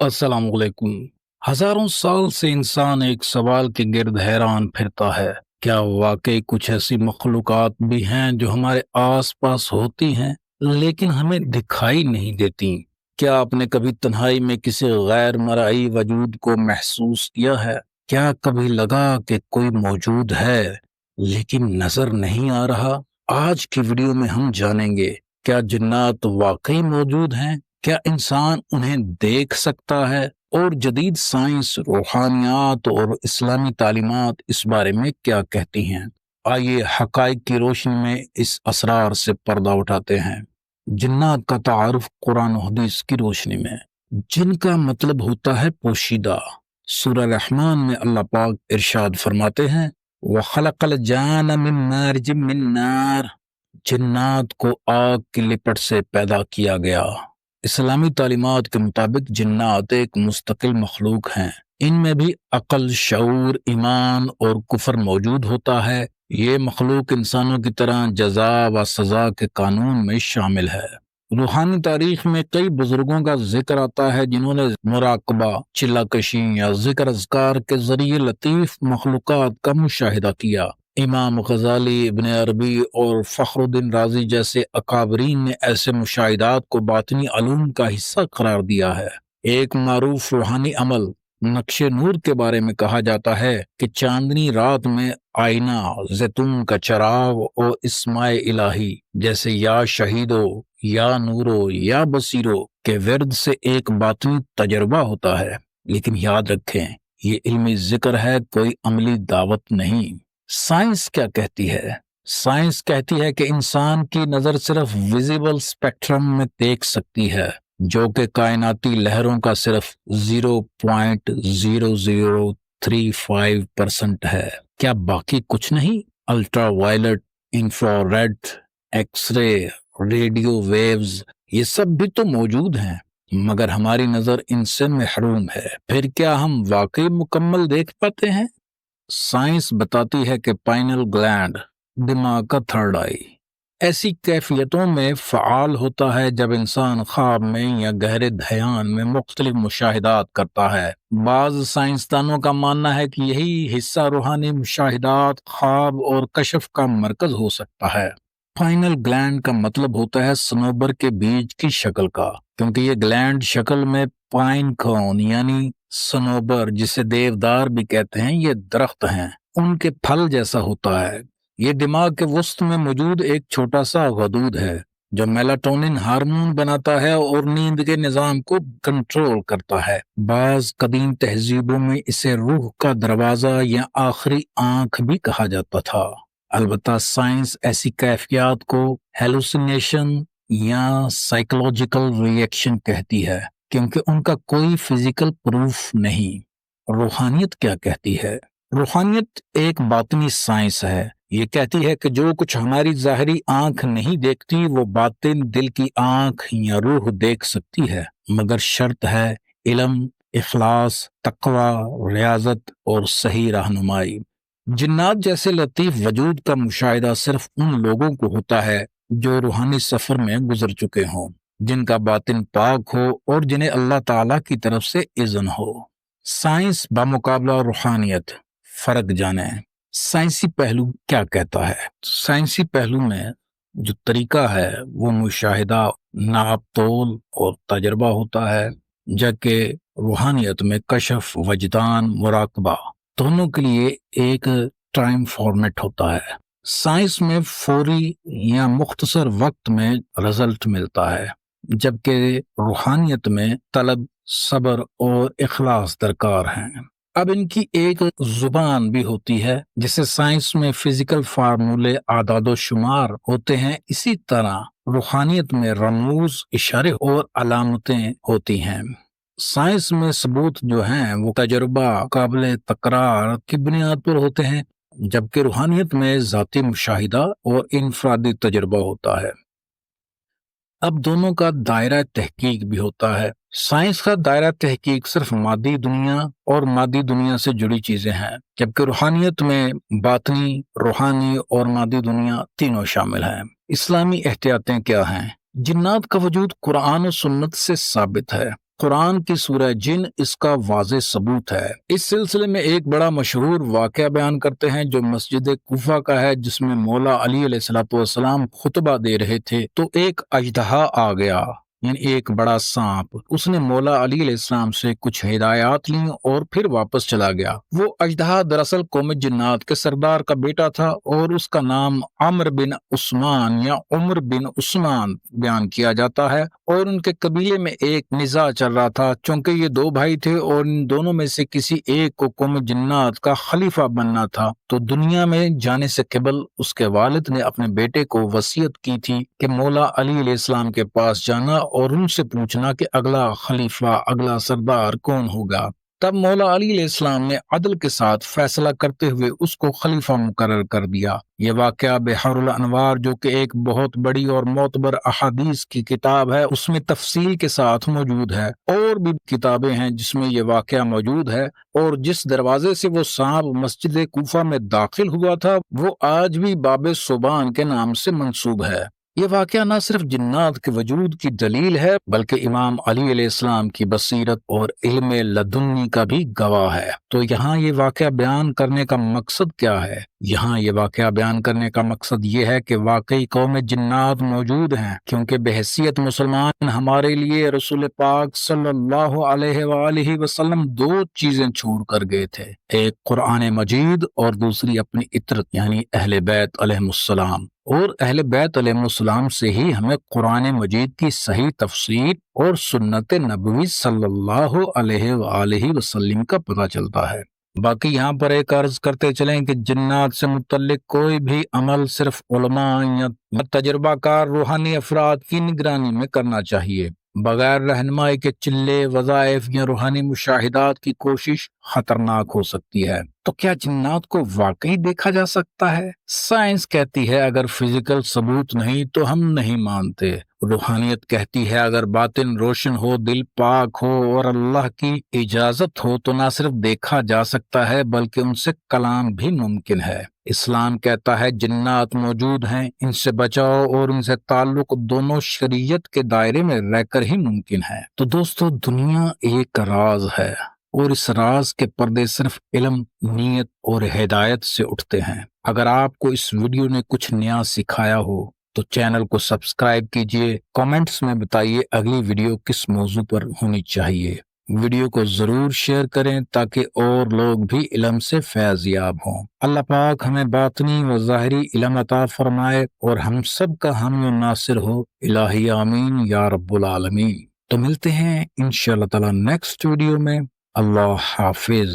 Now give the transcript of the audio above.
अस्सलाम वालेकुम। हजारों साल से इंसान एक सवाल के गिर्द हैरान फिरता है। क्या वाकई कुछ ऐसी मखलूकात भी हैं जो हमारे आसपास होती हैं लेकिन हमें दिखाई नहीं देती? क्या आपने कभी तन्हाई में किसी गैर मरई वजूद को महसूस किया है? क्या कभी लगा कि कोई मौजूद है लेकिन नजर नहीं आ रहा? आज की वीडियो में हम जानेंगे, क्या जिन्नात वाकई मौजूद हैं? क्या इंसान उन्हें देख सकता है? और जदीद साइंस, रूहानियात और इस्लामी तालीमात इस बारे में क्या कहती हैं? आइए हकाइक की रोशनी में इस असरार से पर्दा उठाते हैं। जिन्नात का तारुफ कुरान और हदीस की रोशनी में। जिन का मतलब होता है पोशीदा। सूरह रहमान में अल्लाह पाक इरशाद फरमाते हैं, व खलक़ल जान मिन मारिज मिन नार, जिन्नात को आग की लिपट से पैदा किया गया। इस्लामी तालीमात के मुताबिक जिन्नात एक मुस्तकिल मखलूक हैं। इनमें भी अक्ल, शऊर, ईमान और कुफर मौजूद होता है। ये मखलूक इंसानों की तरह जजा व सजा के कानून में शामिल है। रूहानी तारीख में कई बुजुर्गों का जिक्र आता है जिन्होंने मुराकबा, चिल्लाकशी या जिक्र अज़कार के जरिए लतीफ मखलूकात का मुशाहिदा किया। इमाम गजाली, इब्न अरबी और फखरुद्दीन राजी जैसे अकाबरीन ने ऐसे मुशाहिदात को बातनी अलूम का हिस्सा करार दिया है। एक मारूफ रूहानी अमल नक्शे नूर के बारे में कहा जाता है कि चांदनी रात में आईना, जैतून का चराग और इस्माए इलाही जैसे या शहीदो, या नूरो, या बसीरो के विर्द से एक बातनी तजर्बा होता है। लेकिन याद रखें, ये इल्मी जिक्र है, कोई अमली दावत नहीं। साइंस क्या कहती है? साइंस कहती है कि इंसान की नजर सिर्फ विजिबल स्पेक्ट्रम में देख सकती है, जो कि कायनाती लहरों का सिर्फ 0.0035% है। क्या बाकी कुछ नहीं? Ultra violet, infrared, X-ray, radio waves, ये सब भी तो मौजूद हैं, मगर हमारी नजर इनसे महरूम है। फिर क्या हम वाकई मुकम्मल देख पाते हैं? साइंस बताती है कि पाइनल ग्लैंड, दिमाग का थर्ड आई, ऐसी कैफियतों में फ़आल होता है जब इंसान ख्वाब में या गहरे ध्यान में मुख्तलिफ मुशाहिदात करता है। बाज़ साइंसदानों का मानना है कि यही हिस्सा रूहानी मुशाहिदात, ख्वाब और कशफ का मरकज हो सकता है। पाइनल ग्लैंड का मतलब होता है सनोबर के बीज की शक्ल का, क्योंकि ये ग्लैंड शक्ल में पाइन कोन यानी सनोबर, जिसे देवदार भी कहते हैं, ये दरख्त हैं, उनके फल जैसा होता है। ये दिमाग के वसत में मौजूद एक छोटा सा गदूद है जो मेलाटोनिन हार्मोन बनाता है और नींद के निजाम को कंट्रोल करता है। बाज कदीम तहजीबों में इसे रूह का दरवाजा या आखिरी आंख भी कहा जाता था। अलबत्ता साइंस ऐसी कैफियत को हेलुसिनेशन या साइकोलॉजिकल रिएक्शन कहती है, क्योंकि उनका कोई फिजिकल प्रूफ नहीं। रूहानियत क्या कहती है? रूहानियत एक बातनी साइंस है। ये कहती है कि जो कुछ हमारी जाहिरी आंख नहीं देखती वो बातिन दिल की आंख या रूह देख सकती है, मगर शर्त है इल्म, इखलास, तकवा, रियाजत और सही रहनुमाई। जिन्नात जैसे लतीफ वजूद का मुशाहिदा सिर्फ उन लोगों को होता है जो रूहानी सफर में गुजर चुके हों, जिनका बातिन पाक हो और जिन्हें अल्लाह ताला की तरफ से इज़्न हो। साइंस बामुकाबला रूहानियत, फर्क जाने। साइंसी पहलू क्या कहता है? साइंसी पहलू में जो तरीका है वो मुशाहिदा, नाप तोल और तजर्बा होता है, जबकि रूहानियत में कशफ, वजदान, मुराकबा दोनों के लिए एक टाइम फॉर्मेट होता है। साइंस में फौरी या मुख्तसर वक्त में रिजल्ट मिलता है, जबकि रूहानियत में तलब, सब्र और इखलास दरकार हैं। अब इनकी एक जुबान भी होती है, जिसे साइंस में फिजिकल फार्मूले, आदादो शुमार होते हैं, इसी तरह रूहानियत में रमूज, इशारे और अलामतें होती हैं। साइंस में सबूत जो हैं वो तजुर्बा, काबिल तकरार की बुनियाद पर होते हैं, जबकि रूहानियत में ज़ाती मुशाहिदा और इनफरादी तजुर्बा होता है। अब दोनों का दायरा तहकीक भी होता है। साइंस का दायरा तहकीक सिर्फ मादी दुनिया और मादी दुनिया से जुड़ी चीजें हैं, जबकि रूहानियत में बातनी, रूहानी और मादी दुनिया तीनों शामिल हैं। इस्लामी एहतियातें क्या हैं? जिन्नात का वजूद कुरान और सुन्नत से साबित है। قرآن کی سورہ جن اس کا واضح ثبوت ہے۔ اس سلسلے میں ایک بڑا مشہور واقعہ بیان کرتے ہیں جو مسجد کوفہ کا ہے، جس میں مولا علی علیہ السلام خطبہ دے رہے تھے تو ایک اژدہا آ گیا، یعنی ایک بڑا سانپ۔ اس نے مولا علی علیہ السلام سے کچھ ہدایات لیں اور پھر واپس چلا گیا۔ وہ اژدہا دراصل قوم جنات کے سردار کا بیٹا تھا اور اس کا نام عمر بن عثمان یا عمر بن عثمان بیان کیا جاتا ہے، اور ان کے قبیلے میں ایک نزاع چل رہا تھا چونکہ یہ دو بھائی تھے اور ان دونوں میں سے کسی ایک کو قوم جنات کا خلیفہ بننا تھا۔ تو دنیا میں جانے سے قبل اس کے والد نے اپنے بیٹے کو وصیت کی تھی کہ مولا علی علیہ السلام کے پاس جانا اور ان سے پوچھنا کہ اگلا خلیفہ، اگلا سردار کون ہوگا۔ تب مولا علی علیہ السلام نے عدل کے ساتھ فیصلہ کرتے ہوئے اس کو خلیفہ مقرر کر دیا۔ یہ واقعہ بحر الانوار، جو کہ ایک بہت بڑی اور معتبر احادیث کی کتاب ہے، اس میں تفصیل کے ساتھ موجود ہے۔ اور بھی کتابیں ہیں جس میں یہ واقعہ موجود ہے، اور جس دروازے سے وہ سانپ مسجد کوفہ میں داخل ہوا تھا وہ آج بھی باب صوبان کے نام سے منسوب ہے۔ یہ واقعہ نہ صرف جنات کے وجود کی دلیل ہے بلکہ امام علی علیہ السلام کی بصیرت اور علم لدنی کا بھی گواہ ہے۔ تو یہاں یہ واقعہ بیان کرنے کا مقصد کیا ہے؟ یہاں یہ واقعہ بیان کرنے کا مقصد یہ ہے کہ واقعی قوم جنات موجود ہیں، کیونکہ بحیثیت مسلمان ہمارے لیے رسول پاک صلی اللہ علیہ وآلہ وسلم دو چیزیں چھوڑ کر گئے تھے، ایک قرآن مجید اور دوسری اپنی عطرت یعنی اہل بیت علیہ السلام۔ اور اہل بیت علیہ السلام سے ہی ہمیں قرآن مجید کی صحیح تفسیر اور سنت نبوی صلی اللہ علیہ وآلہ وسلم کا پتہ چلتا ہے۔ باقی یہاں پر ایک عرض کرتے چلیں کہ جنات سے متعلق کوئی بھی عمل صرف علماء یا تجربہ کار روحانی افراد کی نگرانی میں کرنا چاہیے۔ بغیر رہنمائی کے چلے، وظائف یا روحانی مشاہدات کی کوشش خطرناک ہو سکتی ہے۔ تو کیا جنات کو واقعی دیکھا جا سکتا ہے؟ سائنس کہتی ہے اگر فزیکل ثبوت نہیں تو ہم نہیں مانتے۔ روحانیت کہتی ہے اگر باطن روشن ہو، دل پاک ہو اور اللہ کی اجازت ہو تو نہ صرف دیکھا جا سکتا ہے بلکہ ان سے کلام بھی ممکن ہے۔ اسلام کہتا ہے جنات موجود ہیں، ان سے بچاؤ اور ان سے تعلق دونوں شریعت کے دائرے میں رہ کر ہی ممکن ہے۔ تو دوستو، دنیا ایک راز ہے اور اس راز کے پردے صرف علم، نیت اور ہدایت سے اٹھتے ہیں۔ اگر آپ کو اس ویڈیو نے کچھ نیا سکھایا ہو تو چینل کو سبسکرائب کیجئے، کامنٹس میں بتائیے اگلی ویڈیو کس موضوع پر ہونی چاہیے۔ ویڈیو کو ضرور شیئر کریں تاکہ اور لوگ بھی علم سے فیض یاب ہوں۔ اللہ پاک ہمیں باطنی و ظاہری علم عطا فرمائے اور ہم سب کا حامی و ناصر ہو، الہی آمین یا رب العالمین۔ تو ملتے ہیں انشاءاللہ تعالی نیکسٹ ویڈیو میں۔ اللہ حافظ۔